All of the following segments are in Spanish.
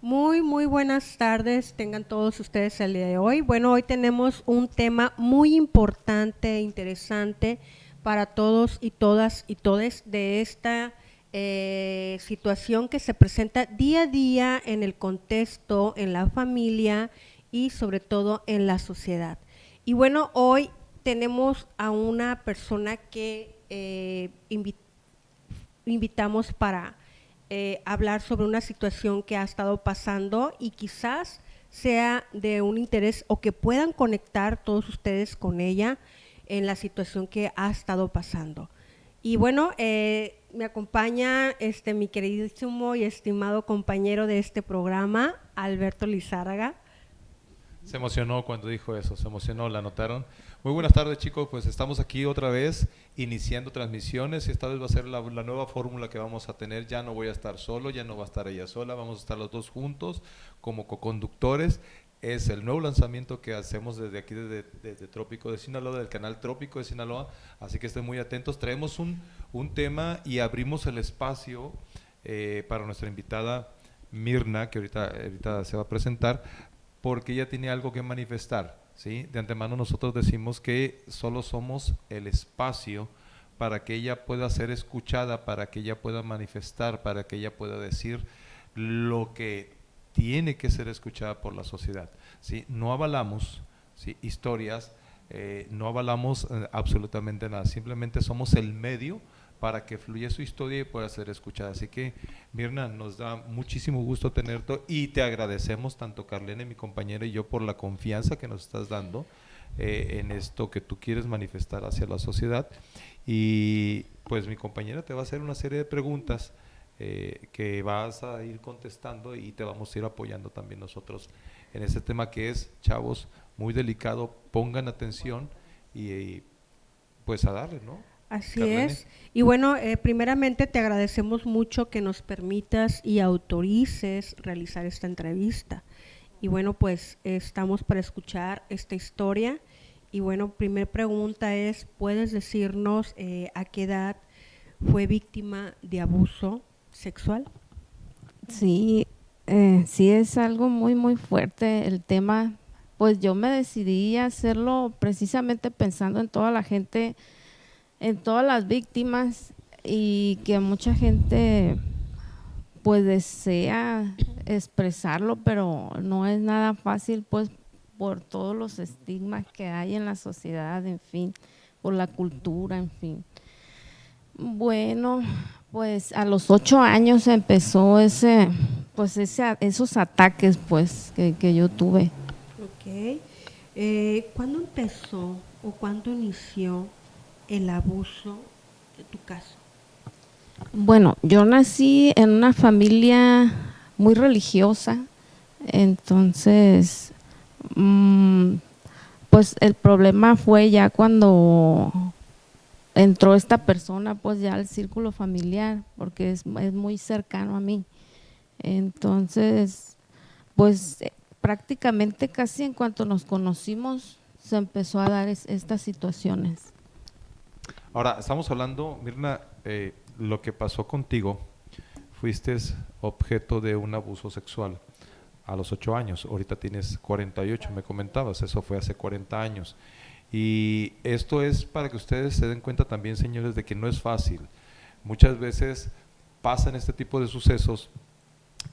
Muy buenas tardes, tengan todos ustedes el día de hoy. Bueno, hoy tenemos un tema muy importante e interesante para todos y todas y todes de esta situación que se presenta día a día en el contexto, en la familia y sobre todo en la sociedad. Y bueno, hoy tenemos a una persona que invitamos para hablar sobre una situación que ha estado pasando y quizás sea de un interés o que puedan conectar todos ustedes con ella en la situación que ha estado pasando. Y bueno, me acompaña mi queridísimo y estimado compañero de este programa, Alberto Lizárraga. Se emocionó cuando dijo eso, se emocionó, la notaron. Muy buenas tardes, chicos, pues estamos aquí otra vez iniciando transmisiones y esta vez va a ser la nueva fórmula que vamos a tener. Ya no voy a estar solo, ya no va a estar ella sola, vamos a estar los dos juntos como coconductores. Es el nuevo lanzamiento que hacemos desde aquí, desde Trópico de Sinaloa, del canal Trópico de Sinaloa, así que estén muy atentos. Traemos un tema y abrimos el espacio para nuestra invitada Mirna, que ahorita se va a presentar, porque ella tiene algo que manifestar, ¿sí? De antemano nosotros decimos que solo somos el espacio para que ella pueda ser escuchada, para que ella pueda manifestar, para que ella pueda decir lo que tiene que ser escuchada por la sociedad, ¿sí? No avalamos, ¿sí?, historias, no avalamos absolutamente nada, simplemente somos el medio para que fluya su historia y pueda ser escuchada. Así que, Mirna, nos da muchísimo gusto tenerte y te agradecemos tanto Carlene, mi compañera, y yo por la confianza que nos estás dando en esto que tú quieres manifestar hacia la sociedad. Y pues mi compañera te va a hacer una serie de preguntas que vas a ir contestando y te vamos a ir apoyando también nosotros en este tema que es, chavos, muy delicado. Pongan atención y pues a darle, ¿no? Así Carlene. es. Y bueno, primeramente te agradecemos mucho que nos permitas y autorices realizar esta entrevista. Y bueno, pues estamos para escuchar esta historia. Y bueno, primer pregunta es, ¿puedes decirnos a qué edad fue víctima de abuso sexual? Sí, sí es algo muy fuerte el tema. Pues yo me decidí a hacerlo precisamente pensando en toda la gente, en todas las víctimas y que mucha gente pues desea expresarlo, pero no es nada fácil pues por todos los estigmas que hay en la sociedad, en fin, por la cultura, en fin. Bueno, pues a los 8 años empezó esos ataques pues que yo tuve. Ok. ¿Cuándo empezó o cuándo inició el abuso de tu caso? Bueno, yo nací en una familia muy religiosa, entonces, pues el problema fue ya cuando entró esta persona pues ya al círculo familiar, porque es muy cercano a mí. Entonces, pues prácticamente casi en cuanto nos conocimos se empezó a dar estas situaciones. Ahora, estamos hablando, Mirna, lo que pasó contigo, fuiste objeto de un abuso sexual a los 8 años, ahorita tienes 48, me comentabas, eso fue hace 40 años. Y esto es para que ustedes se den cuenta también, señores, de que no es fácil. Muchas veces pasan este tipo de sucesos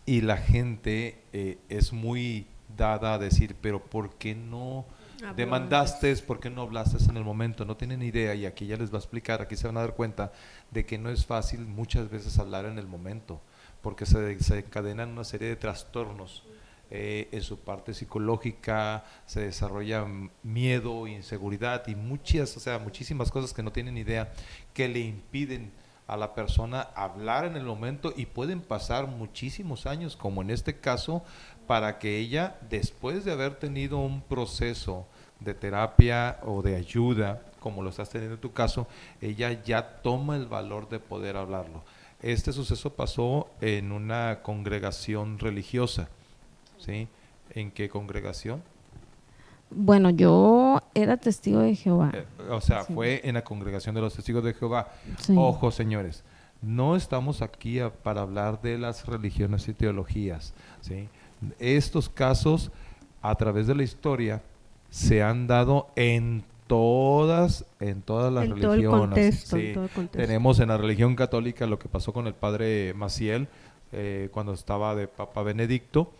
y la gente es muy dada a decir, pero ¿por qué no Habló demandaste? antes. ¿Por qué no hablaste en el momento? No tienen idea y aquí ya les va a explicar, aquí se van a dar cuenta de que no es fácil muchas veces hablar en el momento, porque se encadenan una serie de trastornos en su parte psicológica, se desarrolla miedo, inseguridad y muchas, o sea, muchísimas cosas que no tienen idea que le impiden a la persona hablar en el momento y pueden pasar muchísimos años, como en este caso, para que ella, después de haber tenido un proceso de terapia o de ayuda, como lo estás teniendo en tu caso, ella ya toma el valor de poder hablarlo. Este suceso pasó en una congregación religiosa, ¿sí? ¿En qué congregación? Bueno, yo era testigo de Jehová. O sea, Sí, fue en la congregación de los testigos de Jehová. sí. Ojo, señores, No estamos aquí para hablar de las religiones y teologías, ¿sí? Estos casos, a través de la historia, se han dado en todas las En todo el religiones. contexto, Sí. en todo el contexto. Tenemos en la religión católica lo que pasó con el padre Maciel, cuando estaba de Papa Benedicto,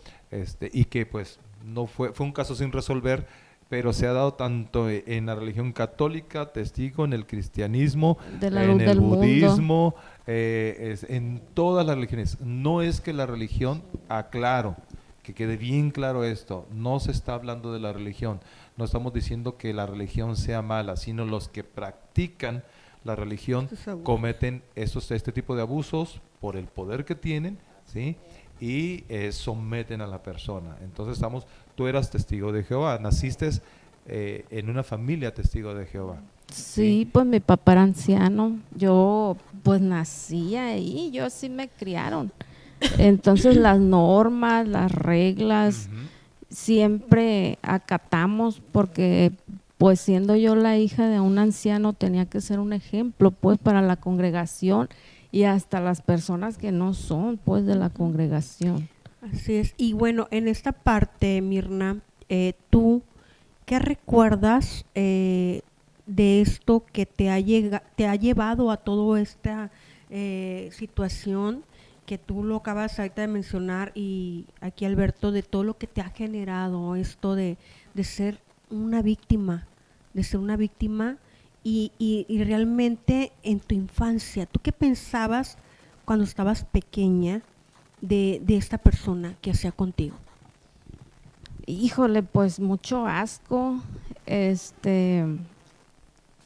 y que pues no fue un caso sin resolver, pero se ha dado tanto en la religión católica, testigo, en el cristianismo, De la en luz el del mundo. budismo, en todas las religiones. No es que la religión, aclaro, que quede bien claro esto, no se está hablando de la religión, no estamos diciendo que la religión sea mala, sino los que practican la religión Estos abusos. cometen este tipo de abusos por el poder que tienen, ¿sí? Y someten a la persona. Entonces tú eras testigo de Jehová, naciste en una familia testigo de Jehová. Sí, pues mi papá era anciano, yo pues nací ahí, yo así me criaron. Entonces las normas, las reglas, Ujú. siempre acatamos porque pues siendo yo la hija de un anciano tenía que ser un ejemplo pues para la congregación y hasta las personas que no son pues de la congregación. Así es. Y bueno, en esta parte, Mirna, ¿tú qué recuerdas de esto que te ha llevado a toda esta situación que tú lo acabas ahorita de mencionar y aquí Alberto, de todo lo que te ha generado esto de ser una víctima, y realmente en tu infancia, ¿tú qué pensabas cuando estabas pequeña de esta persona que hacía contigo? Híjole, pues mucho asco,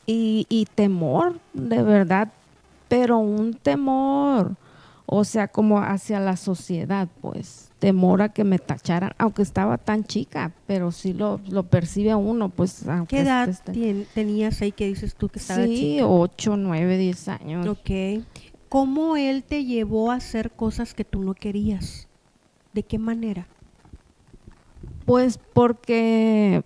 y temor, de verdad, pero un temor, o sea, como hacia la sociedad, pues, temor a que me tacharan, aunque estaba tan chica, pero sí lo percibe uno, pues, aunque ¿Qué edad esté- tenías ahí que dices tú que estaba sí, chica? 8, 9, 10 años. Ok. ¿Cómo él te llevó a hacer cosas que tú no querías? ¿De qué manera? Pues porque,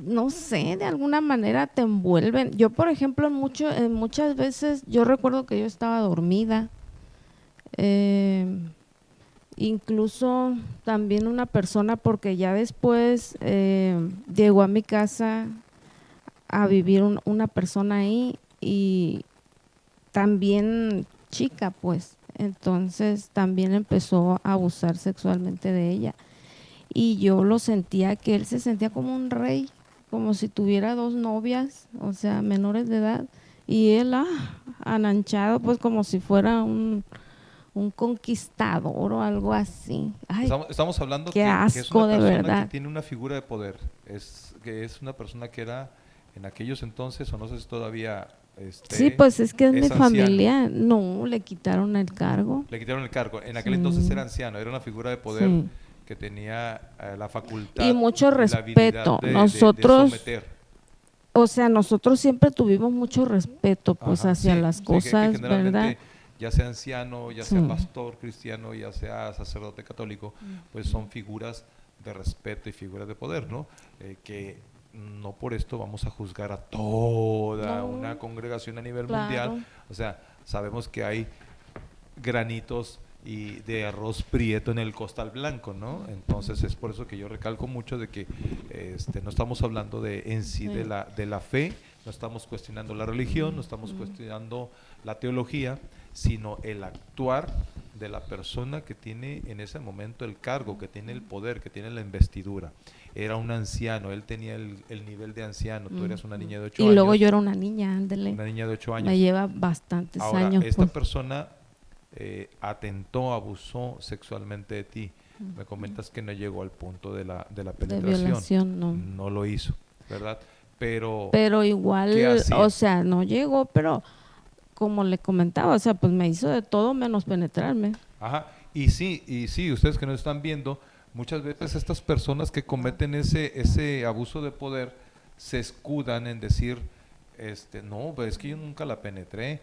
no sé, de alguna manera te envuelven. Yo, por ejemplo, muchas veces, yo recuerdo que yo estaba dormida. eh, Incluso también una persona, porque ya después llegó a mi casa a vivir una persona ahí y también chica, pues. Entonces también empezó a abusar sexualmente de ella. Y yo lo sentía que él se sentía como un rey, como si tuviera 2 novias, o sea, menores de edad. Y él, ananchado, pues como si fuera un conquistador o algo así. Ay, Estamos hablando qué que es asco, una de persona verdad. que tiene una figura de poder, que es una persona que era en aquellos entonces, o no sé si todavía Sí, pues es que es mi anciano. familia. No, le quitaron el cargo. Le quitaron el cargo. En aquel Sí. entonces era anciano, era una figura de poder Sí. que tenía la facultad Y mucho la habilidad respeto. de Nosotros, someter. o sea, nosotros siempre tuvimos mucho respeto, pues, Ajá, hacia sí, las sí, que cosas, generalmente, ¿verdad? ya sea anciano, ya sea Sí. pastor cristiano, ya sea sacerdote católico, pues son figuras de respeto y figuras de poder, ¿no? Que no por esto vamos a juzgar a toda No, una congregación a nivel claro. mundial. O sea, sabemos que hay granitos y de arroz prieto en el costal blanco, ¿no? Entonces es por eso que yo recalco mucho de que no estamos hablando en sí Sí. de la fe, no estamos cuestionando la religión, no estamos cuestionando la teología, sino el actuar de la persona que tiene en ese momento el cargo, que tiene el poder, que tiene la investidura. Era un anciano, él tenía el nivel de anciano, tú eras una niña de 8 Y años. luego yo era una niña, ándele. Una niña de 8 años. Me lleva bastantes Ahora, años. esta Pues. persona atentó, abusó sexualmente de ti. Me comentas que no llegó al punto de la De penetración. violación, no. No lo hizo, ¿verdad? Pero Pero ¿qué igual, hacía? o sea, no llegó, pero como le comentaba, o sea, pues me hizo de todo menos penetrarme. Ajá. Y sí, ustedes que nos están viendo, muchas veces estas personas que cometen ese abuso de poder se escudan en decir, no, pues es que yo nunca la penetré,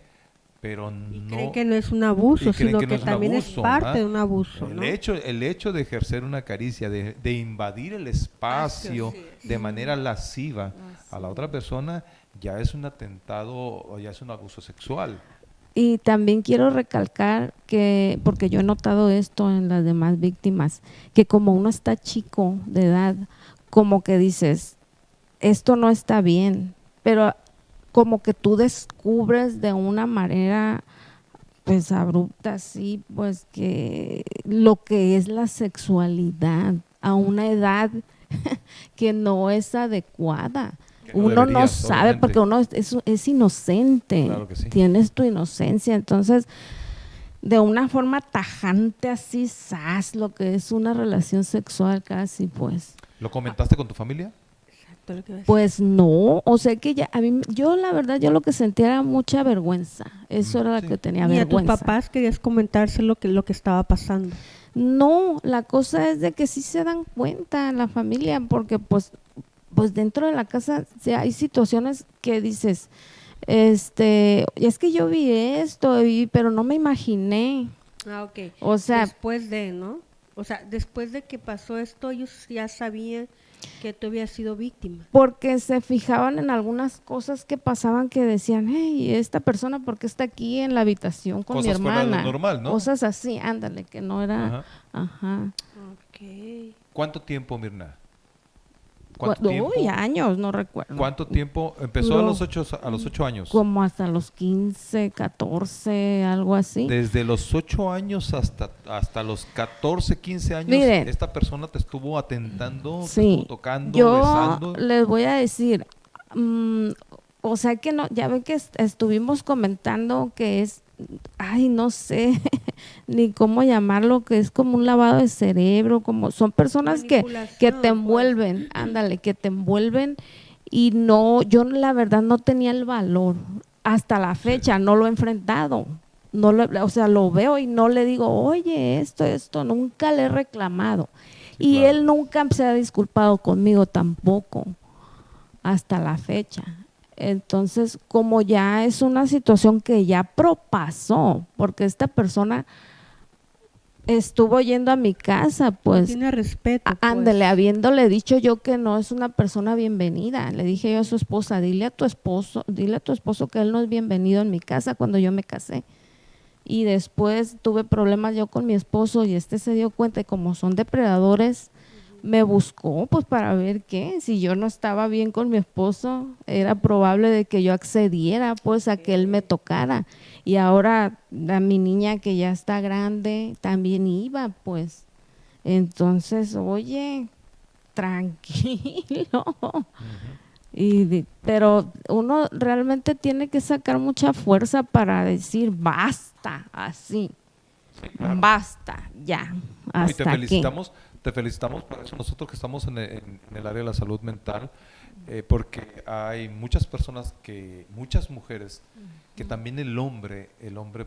pero Y no. creen que no es un abuso, Y creen sino que no que es un también es abuso, parte ¿ah? de un abuso, ¿no? El hecho de ejercer una caricia, de invadir el espacio Así es. de manera lasciva a la otra persona, ya es un atentado o ya es un abuso sexual. Y también quiero recalcar que, porque yo he notado esto en las demás víctimas, que como uno está chico de edad, como que dices, esto no está bien, pero como que tú descubres de una manera pues abrupta, sí, pues que lo que es la sexualidad a una edad que no es adecuada. Que no Uno no deberías, sabe obviamente. porque uno es inocente, Claro que sí. tienes tu inocencia, entonces de una forma tajante así, ¡zas!, lo que es una relación sexual casi, pues. ¿Lo comentaste con tu familia? Exacto lo que iba a decir. Pues no, o sea que ya, a mí, yo la verdad, yo lo que sentía era mucha vergüenza, eso era lo Sí. que tenía Ni a tus vergüenza. papás querías comentarse lo que estaba pasando. No, la cosa es de que sí se dan cuenta en la familia, porque pues dentro de la casa hay situaciones que dices, es que yo vi esto, pero no me imaginé, Ah, ok. o sea, Después de, ¿no? O sea, después de que pasó esto, ellos ya sabían que tú habías sido víctima. porque se fijaban en algunas cosas que pasaban que decían, hey, esta persona, ¿por qué está aquí en la habitación con Cosas mi fuera de lo hermana? normal, ¿no? Cosas así, ándale, que no era, Ajá. ajá. Ok. ¿Cuánto tiempo, Mirna? Uy, años, no recuerdo. ¿Cuánto tiempo? Empezó Duró a los 8 años. como hasta los 15, 14, algo así. Desde los 8 años hasta los 14, 15 años, Miren, esta persona te estuvo atentando, te sí, estuvo tocando, yo besando. les voy a decir, o sea que no, ya ven que estuvimos comentando que es, ay, no sé ni cómo llamarlo, que es como un lavado de cerebro, como son personas que te Manipulación, envuelven, ándale, que te envuelven y no, yo la verdad no tenía el valor, hasta la fecha no lo he enfrentado, no lo, o sea, lo veo y no le digo, oye, esto, nunca le he reclamado. Sí, Y claro. él nunca se ha disculpado conmigo tampoco, hasta la fecha. Entonces, como ya es una situación que ya propasó, porque esta persona estuvo yendo a mi casa, No pues, tiene respeto. Pues. ándele, habiéndole dicho yo que no es una persona bienvenida. Le dije yo a su esposa, dile a tu esposo que él no es bienvenido en mi casa cuando yo me casé. Y después tuve problemas yo con mi esposo y se dio cuenta, y como son depredadores, me buscó pues para ver qué, si yo no estaba bien con mi esposo, era probable de que yo accediera pues a que él me tocara. Y ahora a mi niña que ya está grande también iba pues. Entonces, oye, tranquilo. Pero uno realmente tiene que sacar mucha fuerza para decir basta, así, Claro. basta, ya, No, y hasta aquí. te felicitamos por eso nosotros que estamos en el área de la salud mental, porque hay muchas personas muchas mujeres, que también el hombre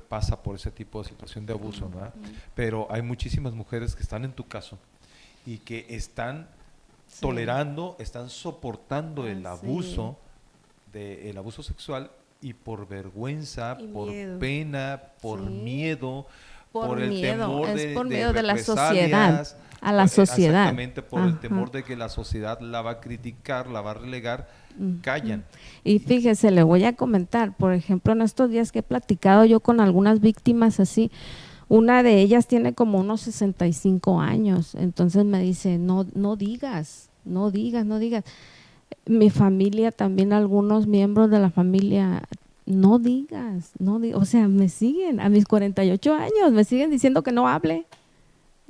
pasa por ese tipo de situación de abuso, ¿verdad? Pero hay muchísimas mujeres que están en tu caso y que están tolerando, están soportando el abuso, el abuso sexual, y por vergüenza, Y por miedo. pena, por Sí. miedo, Por el miedo, temor es por miedo de la represalias, sociedad, a la sociedad. Exactamente, por el Ajá. temor de que la sociedad la va a criticar, la va a relegar, callan. Y fíjese, le voy a comentar, por ejemplo, en estos días que he platicado yo con algunas víctimas así, una de ellas tiene como unos 65 años, entonces me dice, no digas. Mi familia, también algunos miembros de la familia, no digas, o sea, me siguen, a mis 48 años, me siguen diciendo que no hable.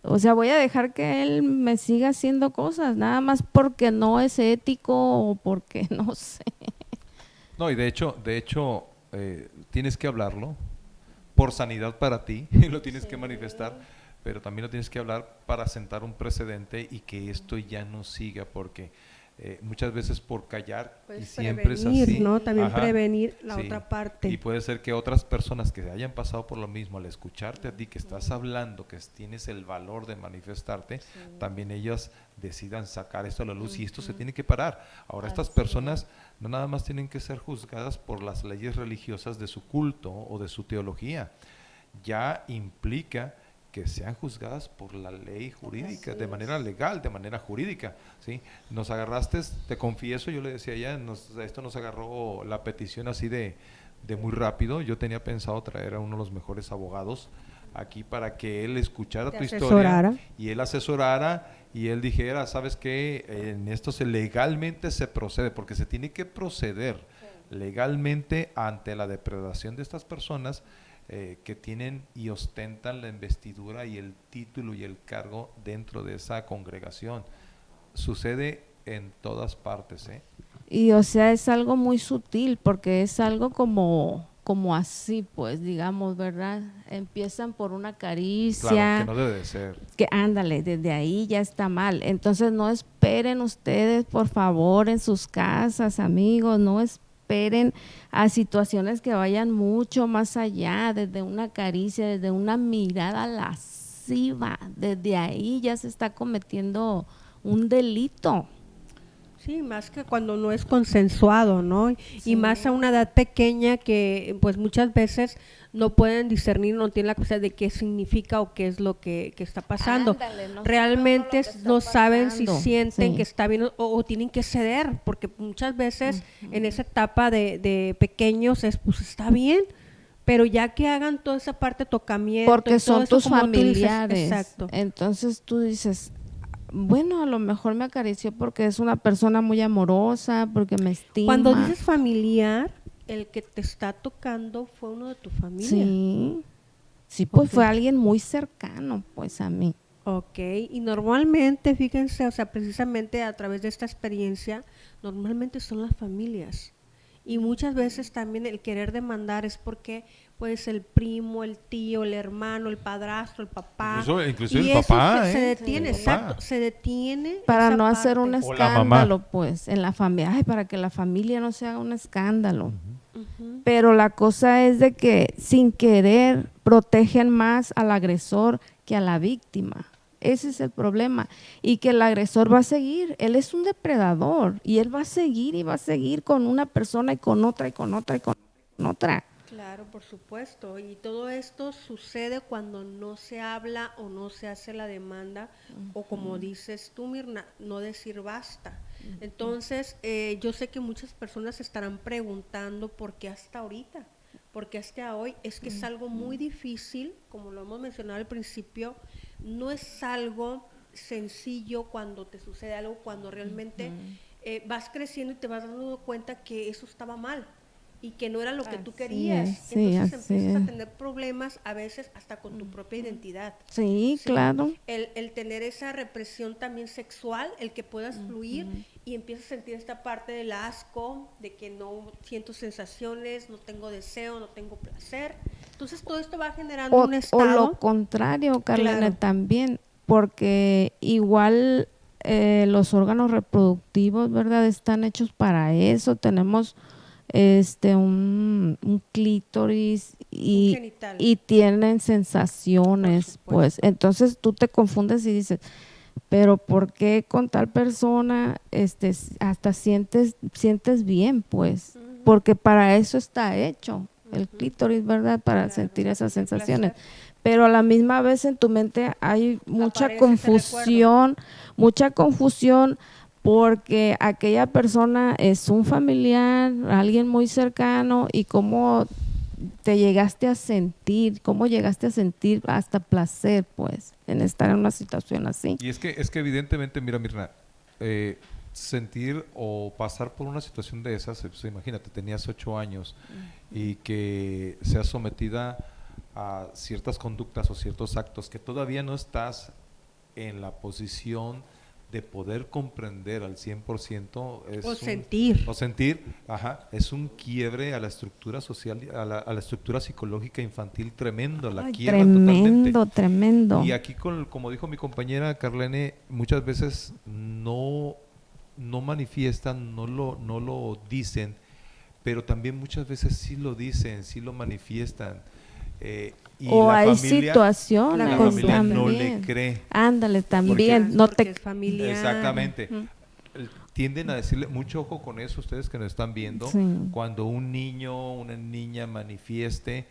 O sea, voy a dejar que él me siga haciendo cosas, nada más porque no es ético o porque no sé. No, y de hecho, tienes que hablarlo por sanidad para ti, lo tienes que manifestar, pero también lo tienes que hablar para sentar un precedente y que esto ya no siga, porque muchas veces por callar, Pues y siempre es prevenir, así. ¿no? También Ajá, prevenir la sí. otra parte. Y puede ser que otras personas que hayan pasado por lo mismo, al escucharte a ti que estás hablando, que tienes el valor de manifestarte, también ellas decidan sacar esto a la luz, y esto se tiene que parar. Ahora, estas personas no nada más tienen que ser juzgadas por las leyes religiosas de su culto o de su teología, ya implica que sean juzgadas por la ley jurídica, de manera legal, de manera jurídica, ¿sí? Nos agarraste, te confieso, yo le decía a ella, esto nos agarró la petición así de de muy rápido. Yo tenía pensado traer a uno de los mejores abogados aquí para que él escuchara Te tu asesorara. historia y él asesorara y él dijera, ¿sabes qué? En esto legalmente se procede, porque se tiene que proceder legalmente ante la depredación de estas personas que tienen y ostentan la investidura y el título y el cargo dentro de esa congregación. Sucede en todas partes, ¿eh? Y o sea, es algo muy sutil porque es algo como así, pues, digamos, ¿verdad? Empiezan por una Claro, caricia, que no debe de ser. que ándale, desde ahí ya está mal. Entonces no esperen ustedes, por favor, en sus casas, amigos, no esperen a situaciones que vayan mucho más allá, desde una caricia, desde una mirada lasciva, desde ahí ya se está cometiendo un delito. Sí, más que cuando no es consensuado, ¿no? Y Sí. más a una edad pequeña que pues muchas veces no pueden discernir, no tienen la cosa de qué significa o qué es lo que está pasando. Ándale, no Realmente saben lo que no está saben si pasando. sienten Sí. que está bien o tienen que ceder, porque muchas veces en esa etapa de pequeños es pues está bien, pero ya que hagan toda esa parte de tocamiento Porque y todo son eso, tus como tú dices, familiares. exacto. Entonces tú dices, bueno, a lo mejor me acarició porque es una persona muy amorosa, porque me estima. Cuando dices familiar, el que te está tocando fue uno de tu familia. Sí, sí, pues Ok. fue alguien muy cercano, pues a mí. Ok, y normalmente, fíjense, o sea, precisamente a través de esta experiencia, normalmente son las familias. Y muchas veces también el querer demandar es porque pues el primo, el tío, el hermano, el padrastro, el papá. Inclusive y el eso papá, se ¿eh? detiene, El papá. exacto, se detiene Para esa no hacer parte. un O la mamá. escándalo, pues, en la familia. Ay, para que la familia no se haga un escándalo. Ujú. Pero la cosa es de que sin querer protegen más al agresor que a la víctima. Ese es el problema. Y que el agresor va a seguir. Él es un depredador y él va a seguir y va a seguir con una persona y con otra y con otra y con otra. Claro, por supuesto. Y todo esto sucede cuando no se habla o no se hace la demanda o como dices tú, Mirna, no decir basta. Entonces, yo sé que muchas personas se estarán preguntando por qué hasta ahorita, porque hasta hoy es que es algo muy difícil, como lo hemos mencionado al principio, no es algo sencillo cuando te sucede algo, cuando realmente vas creciendo y te vas dando cuenta que eso estaba mal y que no era lo que tú Así querías. es, sí, Entonces así empiezas a es. tener problemas a veces hasta con tu propia identidad. Sí, Sí, claro. el tener esa represión también sexual, el que puedas fluir y empiezas a sentir esta parte del asco, de que no siento sensaciones, no tengo deseo, no tengo placer. Entonces todo esto va generando un O estado. lo contrario, Carlene, Claro. también, porque igual los órganos reproductivos, ¿verdad? Están hechos para eso. Tenemos un clítoris Un y, genital. y tienen sensaciones, Por supuesto. pues. Entonces tú te confundes y dices, pero ¿por qué con tal persona hasta sientes bien, pues? Porque para eso está hecho el clítoris, ¿verdad? Para Claro, sentir esas sentir sensaciones. placer. Pero a la misma vez en tu mente hay mucha Aparece ese mucha confusión porque aquella persona es un familiar, alguien muy cercano y cómo te llegaste a sentir, cómo llegaste a sentir hasta placer, pues, en estar en una situación así. Y es que evidentemente, mira, Mirna, sentir o pasar por una situación de esas, pues, imagínate, tenías 8 años y que seas sometida a ciertas conductas o ciertos actos que todavía no estás en la posición de poder comprender al 100%. Sentir. O sentir, ajá, es un quiebre a la estructura social, a la estructura psicológica infantil tremendo, la Ay, quiebra totalmente. tremendo. Y aquí, como dijo mi compañera Carlene, muchas veces no manifiestan, no lo dicen, pero también muchas veces sí lo dicen, sí lo manifiestan. Y o la hay familia, situaciones la familia no le también. cree. Ándale, también. No Porque te es familiar. Exactamente. Tienden a decirle, mucho ojo con eso ustedes que nos están viendo, Sí. cuando un niño, una niña manifieste,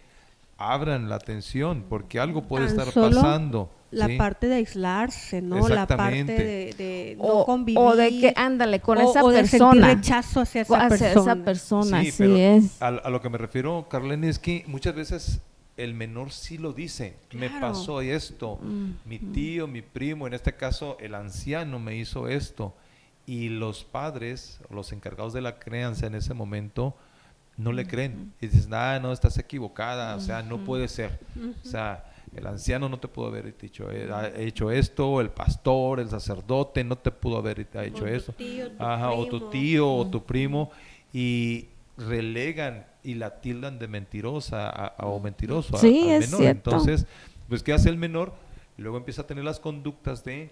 abran la atención, porque algo puede Tan estar solo pasando. La ¿sí? parte de aislarse, ¿no? La parte Exactamente. de no convivir. O de que, ándale, con esa o de sentir persona. rechazo hacia esa Hacia persona. esa persona, Sí, así pero es. a lo que me refiero, Carlene, es que muchas veces el menor sí lo dice. Me Claro. pasó esto. Mi tío, mi primo, en este caso el anciano me hizo esto. Y los padres, los encargados de la crianza en ese momento, no le creen. Y dices, no, estás equivocada, o sea, no puede ser. O sea, el anciano no te pudo haber hecho esto, el pastor, el sacerdote no te pudo haber hecho tu esto. tío, tu Ajá, o tu primo. tío o tu primo, y relegan y la tildan de mentirosa o mentiroso Sí, al es menor. cierto. Entonces, pues, ¿qué hace el menor? Y luego empieza a tener las conductas de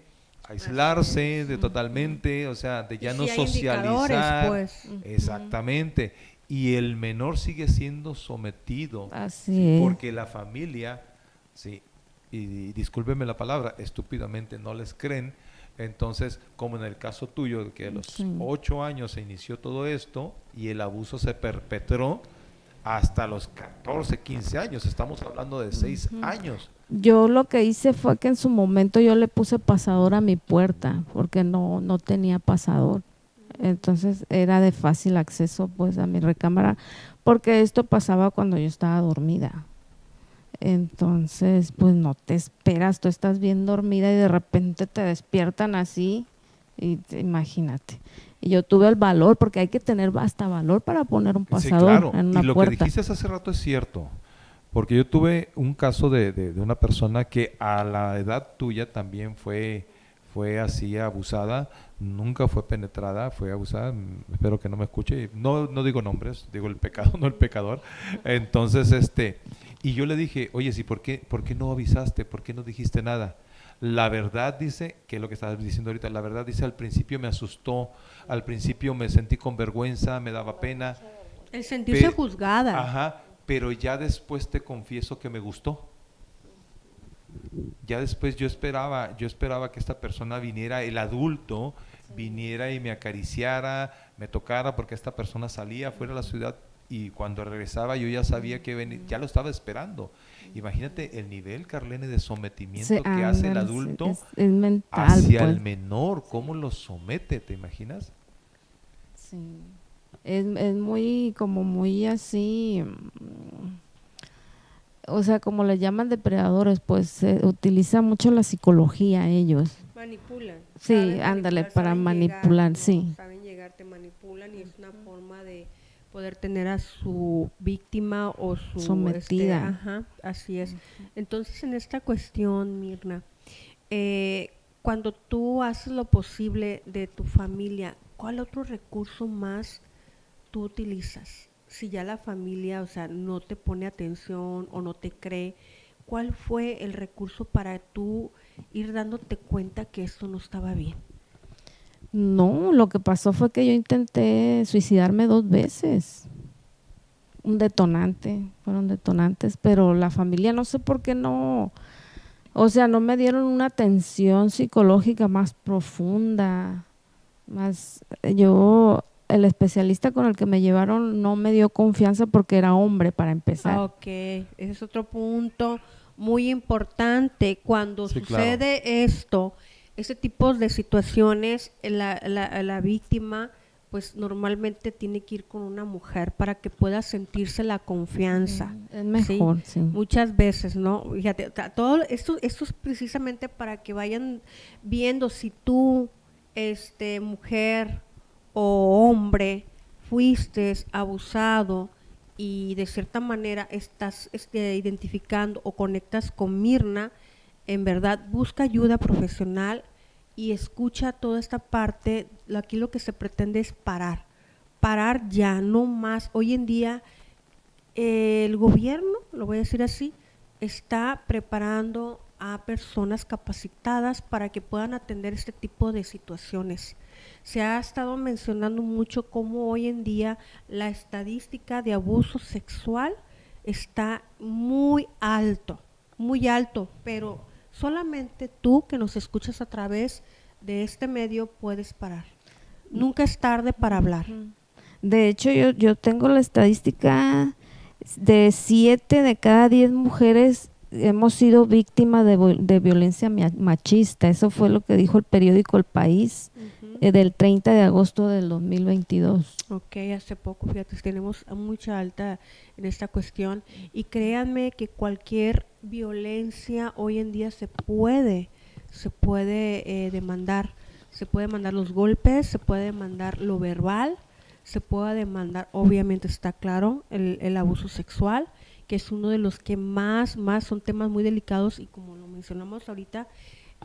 aislarse, de totalmente, o sea, de Y ya sí no hay indicadores, socializar. pues. Exactamente. Y el menor sigue siendo sometido, Así ¿sí? es. Porque la familia, sí, y discúlpeme la palabra, estúpidamente no les creen. Entonces, como en el caso tuyo, que a los Sí. 8 años se inició todo esto y el abuso se perpetró hasta los 14, 15 años, estamos hablando de 6 años. Yo lo que hice fue que en su momento yo le puse pasador a mi puerta, porque no tenía pasador. Entonces era de fácil acceso pues a mi recámara, porque esto pasaba cuando yo estaba dormida. Entonces, pues no te esperas, tú estás bien dormida y de repente te despiertan así, y imagínate. Y yo tuve el valor, porque hay que tener hasta valor para poner un Sí, pasador claro. en una Y lo puerta. que dijiste hace rato es cierto, porque yo tuve un caso de una persona que a la edad tuya también fue así abusada, nunca fue penetrada, fue abusada. Espero que no me escuche. No digo nombres, digo el pecado, no el pecador. Entonces, y yo le dije, oye, sí, ¿por qué no avisaste? ¿Por qué no dijiste nada? La verdad dice, que es lo que estabas diciendo ahorita, la verdad dice, al principio me asustó, al principio me sentí con vergüenza, me daba pena. El sentirse Pe- juzgada. Ajá, pero ya después te confieso que me gustó. Ya después yo esperaba que esta persona viniera, el adulto, viniera y me acariciara, me tocara, porque esta persona salía fuera de la ciudad y cuando regresaba yo ya sabía que ya lo estaba esperando. Imagínate el nivel, Carlene, de sometimiento Sí, que hace el ándale, adulto es mental, hacia pues. el menor, cómo lo somete, ¿te imaginas? Sí. Es muy, como muy así, o sea, como le llaman depredadores, pues se utiliza mucho la psicología ellos. Manipulan. Sí, saben ándale, manipular, para saben manipular, ¿no? sí. Saben llegar, te manipulan y es una forma de poder tener a su víctima o su Sometida. ajá, así es. Entonces, en esta cuestión, Mirna, cuando tú haces lo posible de tu familia, ¿cuál otro recurso más tú utilizas? Si ya la familia, o sea, no te pone atención o no te cree, ¿cuál fue el recurso para tú ir dándote cuenta que esto no estaba bien? No, lo que pasó fue que yo intenté suicidarme 2 veces. Un detonante, fueron detonantes, pero la familia no sé por qué no, o sea, no me dieron una atención psicológica más profunda, más, el especialista con el que me llevaron no me dio confianza porque era hombre para empezar. Ok, ese es otro punto muy importante. Cuando Sí, claro. sucede esto, ese tipo de situaciones, la víctima pues normalmente tiene que ir con una mujer para que pueda sentirse la confianza. Es mejor, sí. Muchas veces, ¿no? Fíjate, todo esto es precisamente para que vayan viendo si tú, mujer o hombre, fuiste abusado y de cierta manera estás identificando o conectas con Mirna, en verdad busca ayuda profesional y escucha toda esta parte. Aquí lo que se pretende es parar ya, no más. Hoy en día el gobierno, lo voy a decir así, está preparando a personas capacitadas para que puedan atender este tipo de situaciones. Se ha estado mencionando mucho cómo hoy en día la estadística de abuso sexual está muy alto, pero solamente tú que nos escuchas a través de este medio puedes parar. Nunca es tarde para hablar. De hecho, yo tengo la estadística de 7 de cada 10 mujeres hemos sido víctimas de violencia machista. Eso fue lo que dijo el periódico El País del 30 de agosto del 2022. Ok, hace poco, fíjate, tenemos mucha alta en esta cuestión y créanme que cualquier violencia hoy en día se puede demandar. Se puede demandar los golpes, se puede demandar lo verbal, se puede demandar, obviamente está claro, el abuso sexual, que es uno de los que más son temas muy delicados y como lo mencionamos ahorita,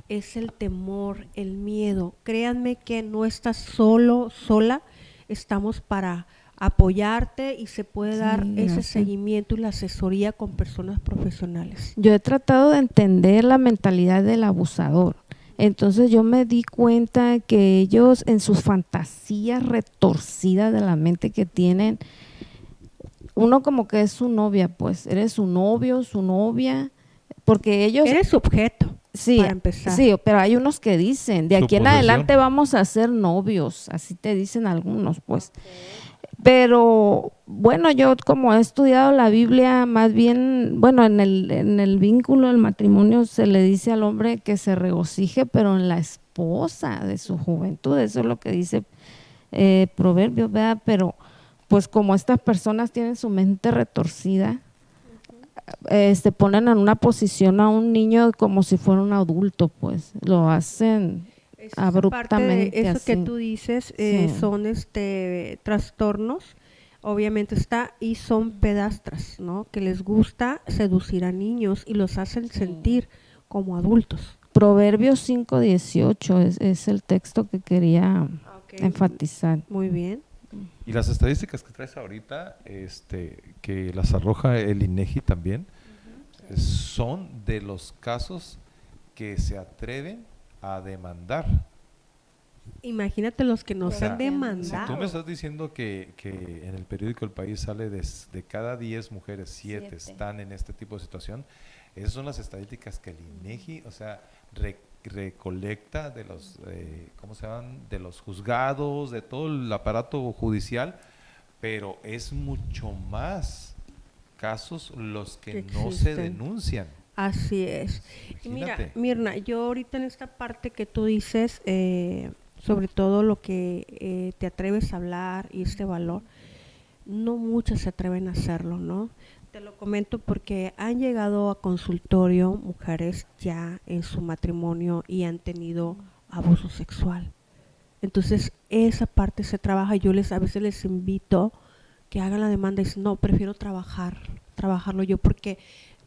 es el temor, el miedo. Créanme que no estás sola, estamos para apoyarte y se puede dar ese seguimiento y la asesoría con personas profesionales. Yo he tratado de entender la mentalidad del abusador. Entonces yo me di cuenta que ellos en sus fantasías retorcidas de la mente que tienen, uno como que es su novia, pues, eres su novio, su novia, porque ellos… Eres objeto, sí, para empezar. Sí, pero hay unos que dicen, de Su aquí en posesión. adelante vamos a ser novios, así te dicen algunos, pues. Pero bueno, yo como he estudiado la Biblia, más bien, bueno, en el vínculo del matrimonio se le dice al hombre que se regocije, pero en la esposa de su juventud, eso es lo que dice Proverbios, ¿verdad? Pero pues como estas personas tienen su mente retorcida, ponen en una posición a un niño como si fuera un adulto, pues lo hacen Esa abruptamente. parte de eso así. que tú dices Sí. son trastornos, obviamente está, y son pedastras, ¿no? Que les gusta seducir a niños y los hacen sentir como adultos. Proverbios 5:18 es el texto que quería enfatizar. Muy bien. Y las estadísticas que traes ahorita, que las arroja el INEGI también, son de los casos que se atreven a demandar. Imagínate los que nos O sea, han Si demandado. tú me estás diciendo que en el periódico El País sale de cada 10 mujeres, 7 están en este tipo de situación, esas son las estadísticas que el INEGI, o sea, recolecta de los, ¿cómo se llaman? De los juzgados, de todo el aparato judicial, pero es mucho más casos los que no se existen. denuncian. Así es. Y mira, Imagínate. Mirna, yo ahorita en esta parte que tú dices, sobre todo lo que te atreves a hablar y este valor, no muchas se atreven a hacerlo, ¿no? Te lo comento porque han llegado a consultorio mujeres ya en su matrimonio y han tenido abuso sexual. Entonces, esa parte se trabaja. Yo a veces les invito que hagan la demanda y dicen, no, prefiero trabajarlo yo porque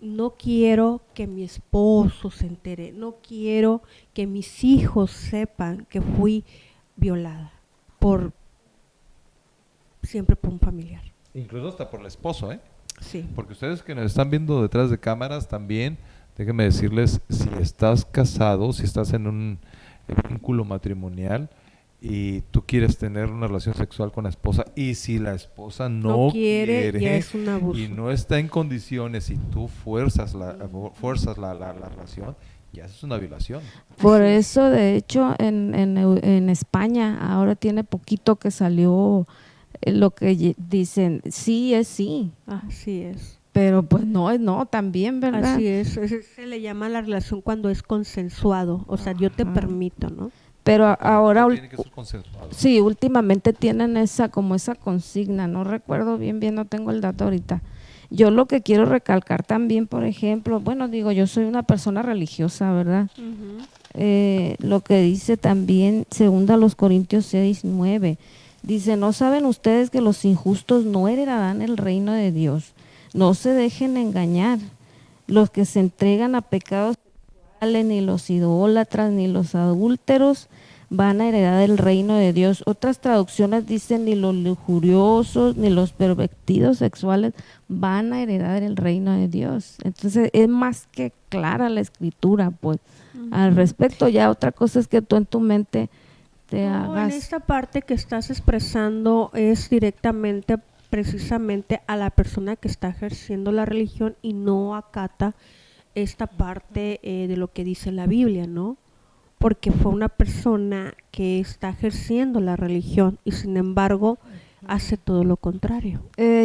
no quiero que mi esposo se entere, no quiero que mis hijos sepan que fui violada siempre por un familiar. Incluso hasta por el esposo, ¿eh? Sí. Porque ustedes que nos están viendo detrás de cámaras también, déjenme decirles, si estás casado, si estás en un vínculo matrimonial y tú quieres tener una relación sexual con la esposa y si la esposa no quiere ya es un abuso. y no está en condiciones y tú fuerzas la relación, ya es una violación. Por Así eso, de hecho, en España ahora tiene poquito que salió lo que dicen, sí es sí, Así es. pero pues no es no también, ¿verdad? Así es. Se le llama la relación cuando es consensuado, o sea, yo te Ajá. permito, ¿no? Pero ahora, Tiene que ser consensuado. sí, últimamente tienen esa consigna, no recuerdo bien, no tengo el dato ahorita. Yo lo que quiero recalcar también, por ejemplo, bueno, digo, yo soy una persona religiosa, ¿verdad? Lo que dice también 2 Corintios 6:9, dice, ¿no saben ustedes que los injustos no heredarán el reino de Dios? No se dejen engañar. Los que se entregan a pecados sexuales, ni los idólatras, ni los adúlteros van a heredar el reino de Dios. Otras traducciones dicen, ni los lujuriosos, ni los pervertidos sexuales van a heredar el reino de Dios. Entonces es más que clara la escritura, pues, al respecto. Ya otra cosa es que tú en tu mente te hagas… En esta parte que estás expresando es directamente, precisamente a la persona que está ejerciendo la religión y no acata esta parte de lo que dice la Biblia, ¿no? Porque fue una persona que está ejerciendo la religión y sin embargo hace todo lo contrario.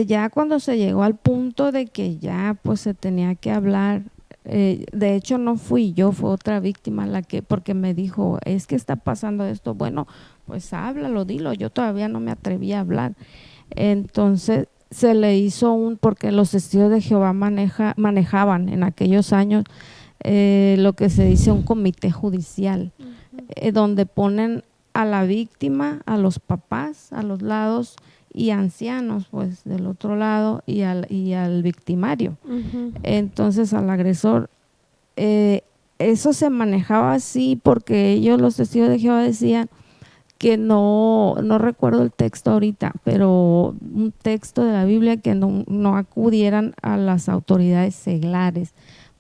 Ya cuando se llegó al punto de que ya pues se tenía que hablar De hecho no fui yo, fue otra víctima la que, porque me dijo, es que está pasando esto. Bueno, pues háblalo, dilo. Yo todavía no me atreví a hablar. Entonces se le hizo porque los testigos de Jehová manejaban en aquellos años lo que se dice un comité judicial, donde ponen a la víctima, a los papás, a los lados, y ancianos, pues del otro lado, y al victimario. Entonces al agresor, eso se manejaba así porque ellos, los testigos de Jehová, decían que no recuerdo el texto ahorita, pero un texto de la Biblia, que no acudieran a las autoridades seglares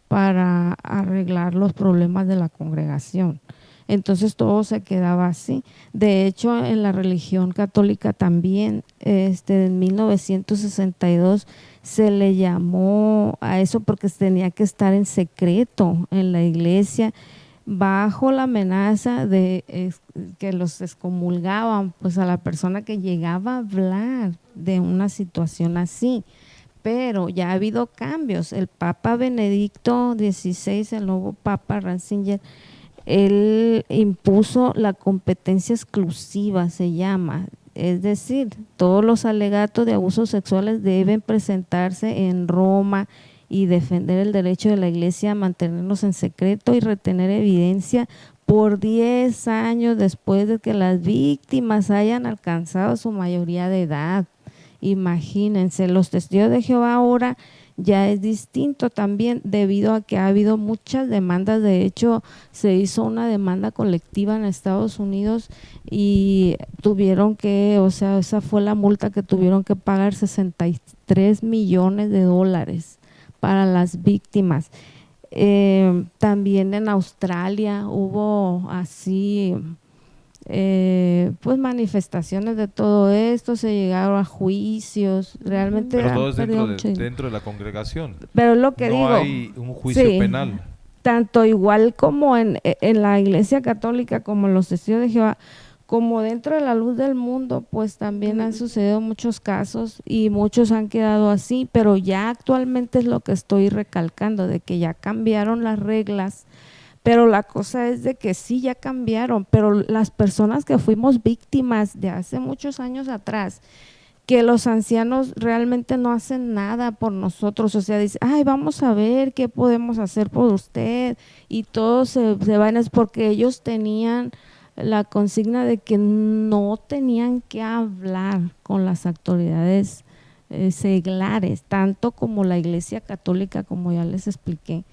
para arreglar los problemas de la congregación. Entonces todo se quedaba así. De hecho, en la religión católica también, en 1962 se le llamó a eso porque tenía que estar en secreto en la iglesia, bajo la amenaza de que los excomulgaban, pues a la persona que llegaba a hablar de una situación así. Pero ya ha habido cambios. El Papa Benedicto XVI, el nuevo Papa Ratzinger, él impuso la competencia exclusiva, se llama. Es decir, todos los alegatos de abusos sexuales deben presentarse en Roma y defender el derecho de la iglesia a mantenerlos en secreto y retener evidencia por 10 años después de que las víctimas hayan alcanzado su mayoría de edad. Imagínense, los testigos de Jehová ahora ya es distinto también, debido a que ha habido muchas demandas. De hecho, se hizo una demanda colectiva en Estados Unidos y tuvieron que, o sea, esa fue la multa que tuvieron que pagar, $63 millones para las víctimas. También en Australia hubo así pues manifestaciones de todo esto, se llegaron a juicios, realmente. Pero todo es dentro de la congregación. Pero es lo que no digo. No hay un juicio penal. Tanto igual como en la iglesia católica, como los testigos de Jehová, como dentro de la luz del mundo, pues también han sucedido muchos casos y muchos han quedado así, pero ya actualmente es lo que estoy recalcando, de que ya cambiaron las reglas. Pero la cosa es de que sí, ya cambiaron, pero las personas que fuimos víctimas de hace muchos años atrás, que los ancianos realmente no hacen nada por nosotros, o sea, dicen, ay, vamos a ver qué podemos hacer por usted, y todos se van, es porque ellos tenían la consigna de que no tenían que hablar con las autoridades seglares, tanto como la iglesia católica, como ya les expliqué.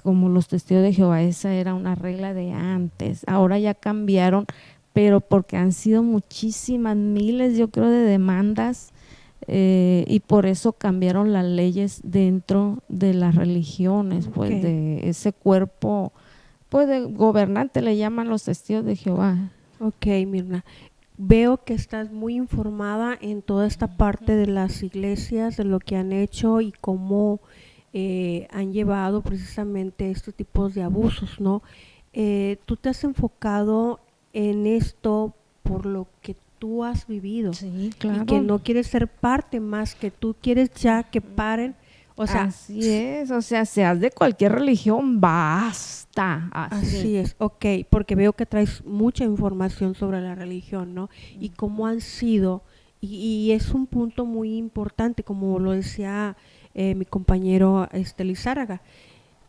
Como los testigos de Jehová, esa era una regla de antes. Ahora ya cambiaron, pero porque han sido muchísimas, miles, yo creo, de demandas, y por eso cambiaron las leyes dentro de las religiones, pues de ese cuerpo, pues de gobernante, le llaman los testigos de Jehová. Ok, Mirna. Veo que estás muy informada en toda esta parte de las iglesias, de lo que han hecho y cómo han llevado precisamente estos tipos de abusos, ¿no? Tú te has enfocado en esto por lo que tú has vivido. Sí, claro. Y que no quieres ser parte más, que tú quieres ya que paren. O sea, así es, o sea, seas de cualquier religión, basta. Así es, ok, porque veo que traes mucha información sobre la religión, ¿no? Y cómo han sido, y es un punto muy importante, como lo decía mi compañero Lizárraga.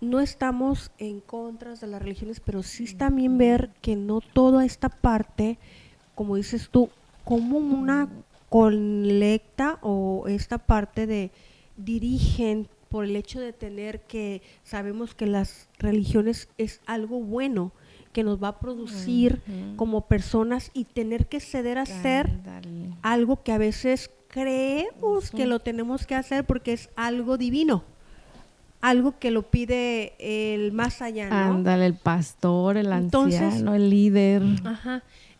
No estamos en contra de las religiones, pero sí también ver que no toda esta parte, como dices tú, como una colecta o esta parte de dirigen por el hecho de tener que, sabemos que las religiones es algo bueno, que nos va a producir como personas, y tener que ceder a hacer algo que a veces creemos que lo tenemos que hacer porque es algo divino, algo que lo pide el más allá, ¿no? Ándale, el pastor, el anciano, el líder,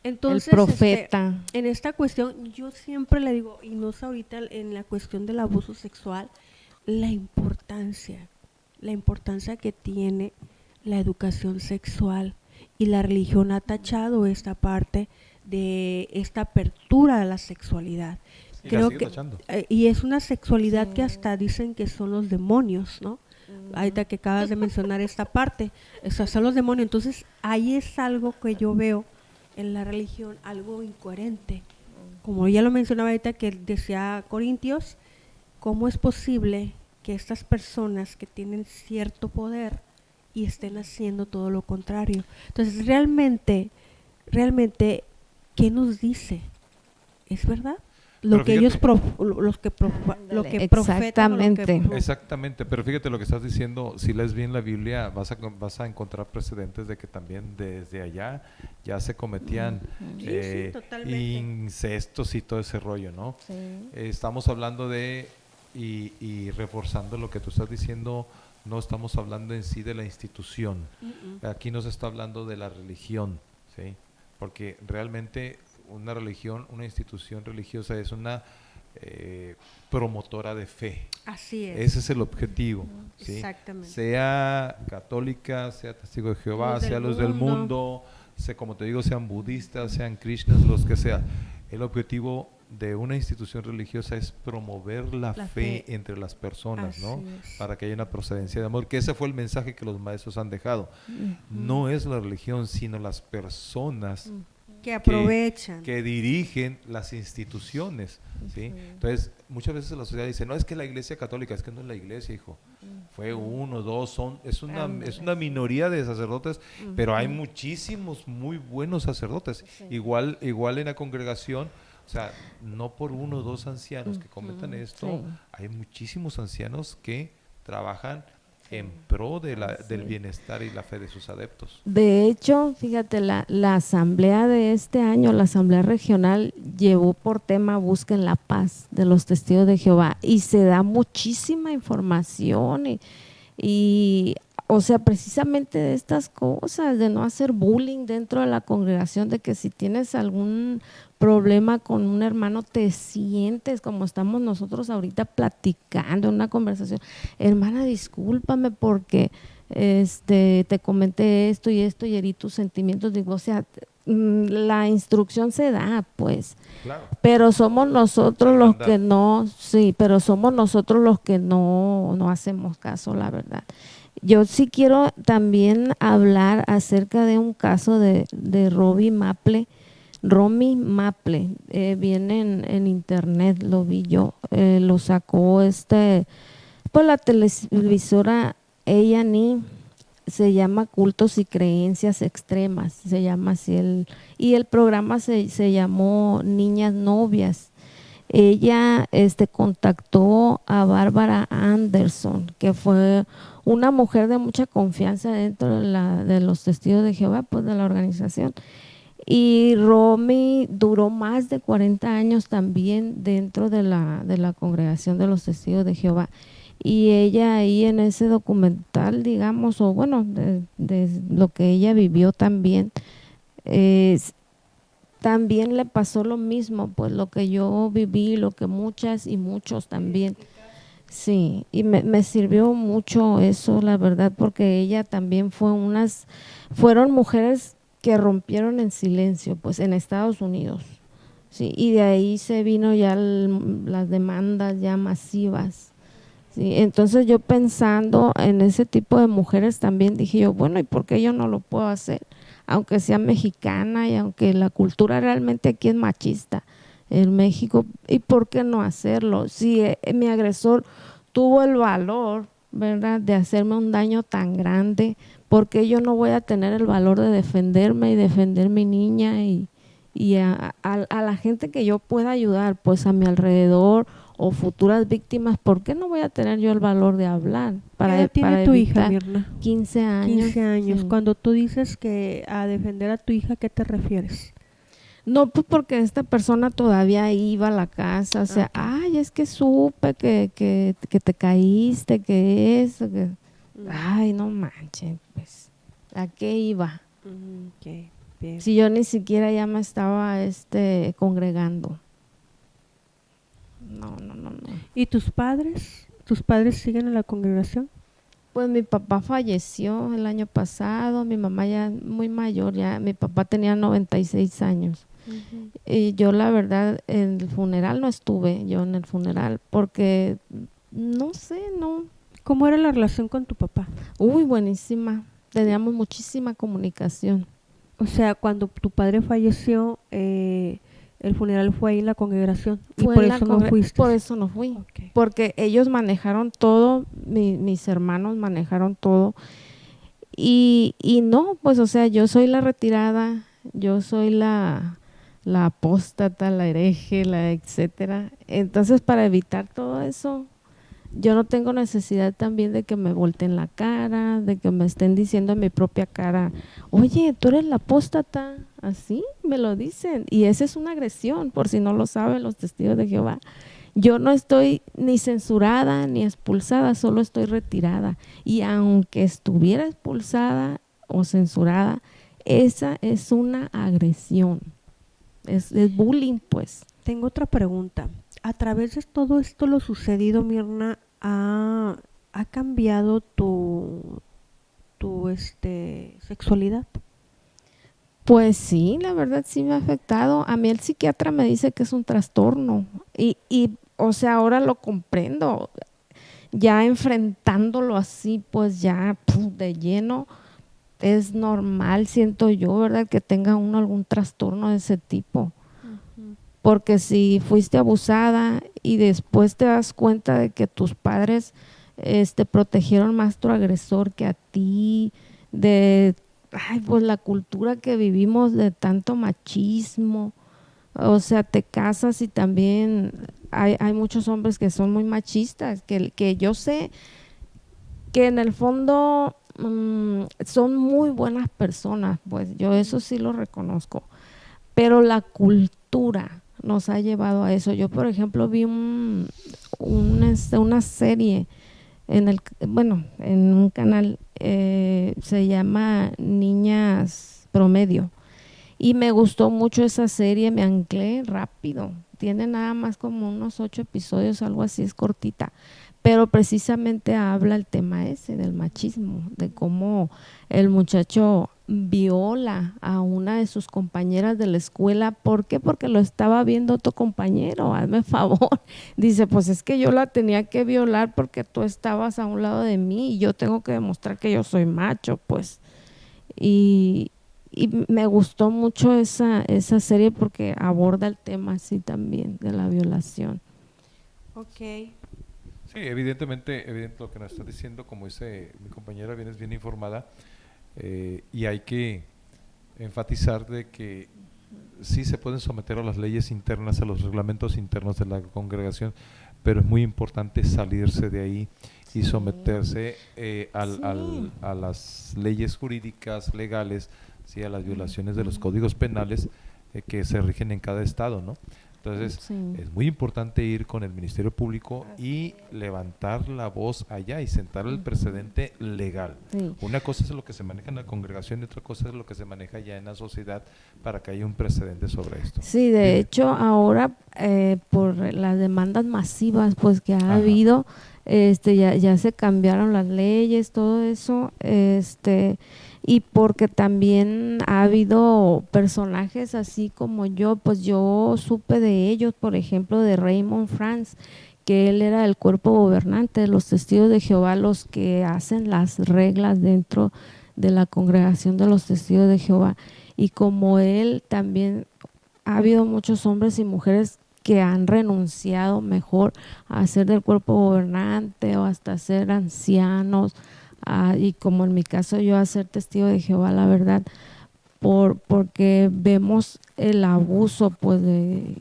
entonces, el profeta. En esta cuestión, yo siempre le digo, y no sé ahorita en la cuestión del abuso sexual, la importancia que tiene la educación sexual, y la religión ha tachado esta parte de esta apertura a la sexualidad. Creo que y es una sexualidad que hasta dicen que son los demonios, ¿no? ahorita que acabas de mencionar esta parte, esos son los demonios. Entonces, ahí es algo que yo veo en la religión, algo incoherente. Como ya lo mencionaba ahorita, que decía Corintios, ¿cómo es posible que estas personas que tienen cierto poder y estén haciendo todo lo contrario? Entonces, realmente, ¿qué nos dice? ¿Es verdad? Lo Pero que fíjate, ellos lo que profetan, o lo que Exactamente. exactamente, pero fíjate lo que estás diciendo, si lees bien la Biblia vas a encontrar precedentes de que también desde allá ya se cometían sí, totalmente. incestos y todo ese rollo, ¿no? Sí. Estamos hablando de, y reforzando lo que tú estás diciendo, no estamos hablando en sí de la institución, aquí no se está hablando de la religión, ¿sí? Porque realmente una religión, una institución religiosa es una promotora de fe. Así es. Ese es el objetivo, ¿sí? Exactamente. Sea católica, sea testigo de Jehová, Luz sea del luz del mundo. mundo, sea, como te digo, sean budistas, sean krishnas, los que sea. El objetivo de una institución religiosa es promover la fe entre las personas, ¿no? Así es. Para que haya una procedencia de amor, que ese fue el mensaje que los maestros han dejado. No es la religión, sino las personas Que aprovechan. que dirigen las instituciones, ¿sí? Entonces, muchas veces la sociedad dice, no, es que la iglesia católica, es que no es la iglesia, hijo. Fue uno, dos, es una minoría de sacerdotes, pero hay muchísimos muy buenos sacerdotes. Igual en la congregación, o sea, no por uno o dos ancianos que cometan esto, hay muchísimos ancianos que trabajan en pro del bienestar y la fe de sus adeptos. De hecho, fíjate, la asamblea de este año, la asamblea regional, llevó por tema Busquen la Paz de los Testigos de Jehová y se da muchísima información y o sea, precisamente de estas cosas, de no hacer bullying dentro de la congregación, de que si tienes algún problema con un hermano, te sientes como estamos nosotros ahorita platicando en una conversación. Hermana, discúlpame porque te comenté esto y herí tus sentimientos. Digo, o sea, la instrucción se da, pues. Claro. Pero somos nosotros los que no, pero somos nosotros los que no hacemos caso, la verdad. Yo sí quiero también hablar acerca de un caso de Romy Maple. Viene en internet, lo vi yo, lo sacó por la televisora A&E, se llama Cultos y Creencias Extremas, se llama así y el programa se llamó Niñas Novias. Ella contactó a Bárbara Anderson, que fue una mujer de mucha confianza dentro de los Testigos de Jehová, pues de la organización. Y Romy duró más de 40 años también dentro de la congregación de los Testigos de Jehová. Y ella ahí en ese documental, digamos, o bueno, de lo que ella vivió también, también le pasó lo mismo, pues lo que yo viví, lo que muchas y muchos también. Sí, y me sirvió mucho eso, la verdad, porque ella también fueron mujeres que rompieron en silencio, pues en Estados Unidos, sí, y de ahí se vino ya las demandas ya masivas, sí. Entonces yo pensando en ese tipo de mujeres también dije yo, bueno, ¿y por qué yo no lo puedo hacer? Aunque sea mexicana y aunque la cultura realmente aquí es machista en México, ¿y por qué no hacerlo? Si mi agresor tuvo el valor, ¿verdad?, de hacerme un daño tan grande, ¿por qué yo no voy a tener el valor de defenderme y defender mi niña y a la gente que yo pueda ayudar, pues a mi alrededor o futuras víctimas? ¿Por qué no voy a tener yo el valor de hablar? ¿Qué edad tiene tu hija, evitar? Mirna? 15 años. 15 años. Sí. Cuando tú dices que a defender a tu hija, ¿qué te refieres? No, pues porque esta persona todavía iba a la casa, o sea, ay, es que supe que te caíste, que eso, que… Ay, no manches, pues, ¿a qué iba? Okay, bien. Si yo ni siquiera ya me estaba congregando. No. ¿Y tus padres? ¿Tus padres siguen en la congregación? Pues mi papá falleció el año pasado, mi mamá ya muy mayor, ya mi papá tenía 96 años. Y yo la verdad en el funeral no estuve, yo en el funeral, porque no sé, no. ¿Cómo era la relación con tu papá? Uy, buenísima. Teníamos muchísima comunicación. O sea, cuando tu padre falleció, el funeral fue ahí en la congregación y Fue por en la eso no fuiste. Por eso no fui. Ok. Porque ellos manejaron todo, mis hermanos manejaron todo. Y no, pues o sea, yo soy la retirada, yo soy la apóstata, la hereje, la etcétera. Entonces, para evitar todo eso, yo no tengo necesidad también de que me volteen la cara, de que me estén diciendo en mi propia cara, oye, tú eres la apóstata, así me lo dicen. Y esa es una agresión, por si no lo saben los testigos de Jehová. Yo no estoy ni censurada ni expulsada, solo estoy retirada. Y aunque estuviera expulsada o censurada, esa es una agresión, es bullying, pues. Tengo otra pregunta. A través de todo esto lo sucedido, Mirna, ¿ha cambiado tu sexualidad? Pues sí, la verdad sí me ha afectado. A mí el psiquiatra me dice que es un trastorno o sea, ahora lo comprendo. Ya enfrentándolo así, pues ya de lleno, es normal, siento yo, ¿verdad? Que tenga uno algún trastorno de ese tipo. Porque si fuiste abusada y después te das cuenta de que tus padres protegieron más a tu agresor que a ti, pues la cultura que vivimos de tanto machismo, o sea, te casas y también hay muchos hombres que son muy machistas, que yo sé que en el fondo son muy buenas personas, pues yo eso sí lo reconozco, pero la cultura nos ha llevado a eso. Yo, por ejemplo, vi una serie en un canal, se llama Niñas Promedio, y me gustó mucho esa serie, me anclé rápido. Tiene nada más como unos 8 episodios, algo así, es cortita. Pero precisamente habla el tema ese del machismo, de cómo el muchacho viola a una de sus compañeras de la escuela. ¿Por qué? Porque lo estaba viendo otro compañero, hazme favor. Dice, pues es que yo la tenía que violar porque tú estabas a un lado de mí y yo tengo que demostrar que yo soy macho, pues. Y me gustó mucho esa serie porque aborda el tema así también de la violación. Ok. Sí, evidentemente, lo que nos está diciendo, como dice mi compañera, vienes bien informada, y hay que enfatizar de que sí se pueden someter a las leyes internas, a los reglamentos internos de la congregación, pero es muy importante salirse de ahí y someterse a las leyes jurídicas, legales, ¿sí? A las violaciones de los códigos penales que se rigen en cada estado, ¿no? Entonces, Sí. es muy importante ir con el Ministerio Público y levantar la voz allá y sentar el precedente legal. Sí. Una cosa es lo que se maneja en la congregación y otra cosa es lo que se maneja ya en la sociedad para que haya un precedente sobre esto. Sí, de Dime. hecho ahora por las demandas masivas pues que ha Ajá. habido, ya se cambiaron las leyes, todo eso, y porque también ha habido personajes así como yo, pues yo supe de ellos, por ejemplo de Raymond Franz, que él era el cuerpo gobernante de los Testigos de Jehová, los que hacen las reglas dentro de la congregación de los Testigos de Jehová. Y como él también ha habido muchos hombres y mujeres que han renunciado mejor a ser del cuerpo gobernante o hasta ser ancianos, y como en mi caso yo a ser testigo de Jehová, la verdad, porque vemos el abuso pues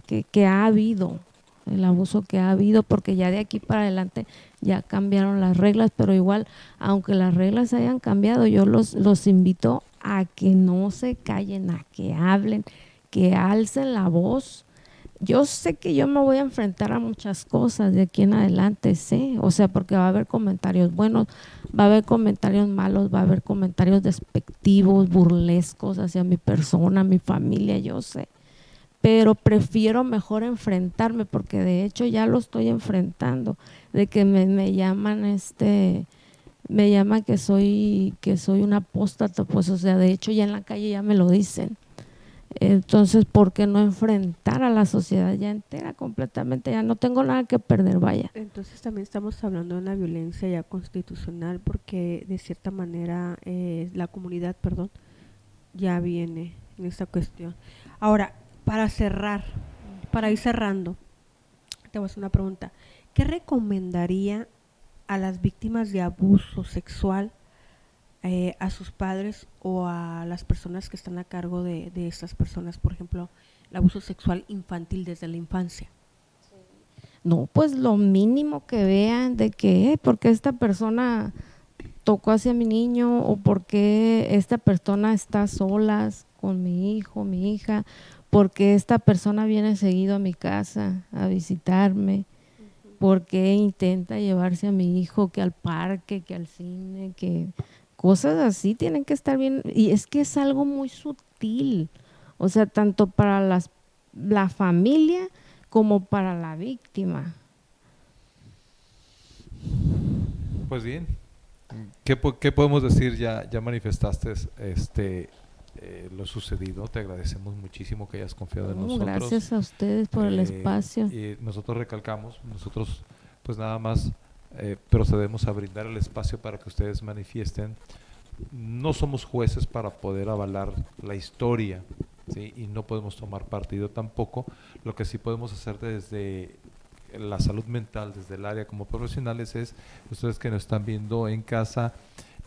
que ha habido, el abuso que ha habido, porque ya de aquí para adelante ya cambiaron las reglas, pero igual, aunque las reglas hayan cambiado, yo los invito a que no se callen, a que hablen, que alcen la voz. Yo sé que yo me voy a enfrentar a muchas cosas de aquí en adelante, sé, o sea, porque va a haber comentarios buenos, va a haber comentarios malos, va a haber comentarios despectivos, burlescos hacia mi persona, mi familia, yo sé, pero prefiero mejor enfrentarme, porque de hecho ya lo estoy enfrentando, de que me llaman me llaman que soy una apóstata, pues o sea, de hecho ya en la calle ya me lo dicen. Entonces, ¿por qué no enfrentar a la sociedad ya entera completamente? Ya no tengo nada que perder, vaya. Entonces también estamos hablando de una violencia ya constitucional porque de cierta manera la comunidad, perdón, ya viene en esta cuestión. Ahora, para cerrar, para ir cerrando, te voy a hacer una pregunta. ¿Qué recomendaría a las víctimas de abuso sexual, a sus padres o a las personas que están a cargo de estas personas? Por ejemplo, el abuso sexual infantil desde la infancia. No, pues lo mínimo que vean de que, ¿por qué esta persona tocó hacia mi niño? ¿O por qué esta persona está solas con mi hijo, mi hija? ¿Por qué esta persona viene seguido a mi casa a visitarme? ¿Por qué intenta llevarse a mi hijo que al parque, que al cine, que cosas así tienen que estar bien? Y es que es algo muy sutil, o sea, tanto para la familia como para la víctima. Pues bien, ¿qué podemos decir? Ya manifestaste lo sucedido. Te agradecemos muchísimo que hayas confiado en nosotros. Gracias a ustedes por el espacio. Y nosotros recalcamos, nosotros pues nada más procedemos a brindar el espacio para que ustedes manifiesten. No somos jueces para poder avalar la historia, ¿sí? Y no podemos tomar partido tampoco. Lo que sí podemos hacer desde la salud mental, desde el área como profesionales, es ustedes que nos están viendo en casa,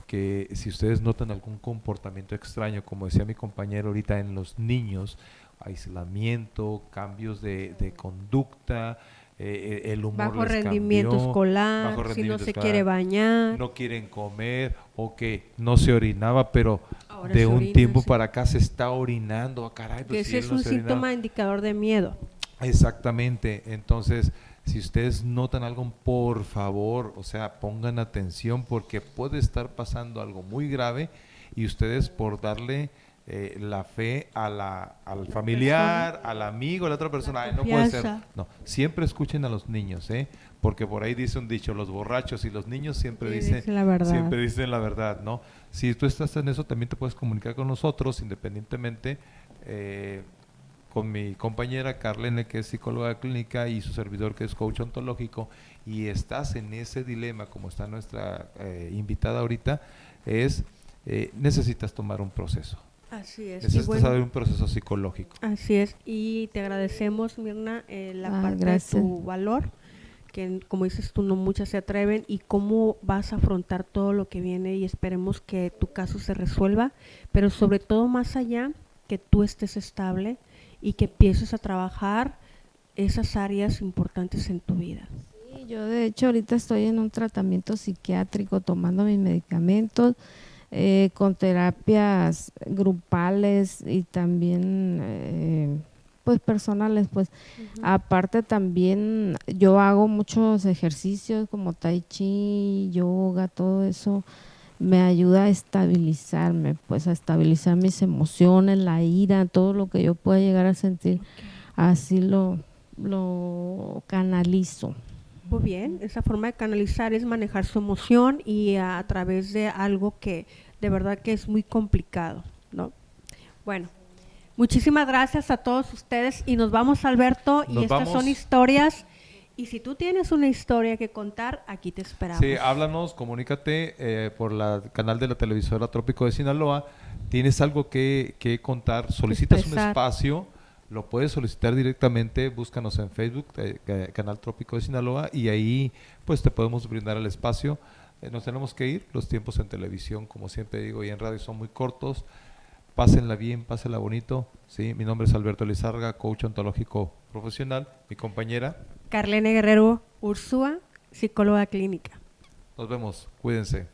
que si ustedes notan algún comportamiento extraño, como decía mi compañero ahorita, en los niños, aislamiento, cambios de conducta, el humor Bajo les rendimiento cambió, escolar, bajo si no rendimiento se escolar, quiere bañar. no quieren comer, o que no se orinaba, pero Ahora de se un orina, tiempo sí. para acá se está orinando. Ah, caray, Que pues si ese él es no un se orinaba. síntoma indicador de miedo. Exactamente. Entonces, si ustedes notan algo, por favor, o sea, pongan atención, porque puede estar pasando algo muy grave y ustedes, por darle la fe al familiar, al amigo, a la otra persona, "Ay, no puede ser". confianza. No, siempre escuchen a los niños, porque por ahí dice un dicho, los borrachos y los niños siempre Sí, dicen, dicen la verdad. siempre dicen la verdad, ¿no? Si tú estás en eso, también te puedes comunicar con nosotros, independientemente, con mi compañera Carlene, que es psicóloga clínica, y su servidor, que es coach ontológico, y estás en ese dilema, como está nuestra invitada ahorita, necesitas tomar un proceso. Así es. Necesitas Y bueno, saber un proceso psicológico. así es. Y te agradecemos, Mirna, la parte Gracias. de tu valor, que como dices tú, no muchas se atreven, y cómo vas a afrontar todo lo que viene, y esperemos que tu caso se resuelva, pero sobre todo, más allá, que tú estés estable y que empieces a trabajar esas áreas importantes en tu vida. Sí, yo de hecho ahorita estoy en un tratamiento psiquiátrico tomando mis medicamentos, con terapias grupales y también pues personales, pues. Aparte también yo hago muchos ejercicios como tai chi, yoga, todo eso me ayuda a estabilizarme, pues a estabilizar mis emociones, la ira, todo lo que yo pueda llegar a sentir, así lo canalizo. Muy bien, esa forma de canalizar es manejar su emoción, y a través de algo que de verdad que es muy complicado, ¿no? Bueno, muchísimas gracias a todos ustedes, y nos vamos, Alberto, y Nos estas vamos. son historias, y si tú tienes una historia que contar, aquí te esperamos. Sí, háblanos, comunícate por el canal de la televisora Trópico de Sinaloa. Tienes algo que contar, solicitas un Expresar. espacio, lo puedes solicitar directamente, búscanos en Facebook, canal Trópico de Sinaloa, y ahí pues te podemos brindar el espacio. Nos tenemos que ir, los tiempos en televisión, como siempre digo, y en radio son muy cortos. Pásenla bien, pásenla bonito. Sí, mi nombre es Alberto Lizarga, coach ontológico profesional. Mi compañera. Carlene Guerrero Ursúa, psicóloga clínica. Nos vemos, cuídense.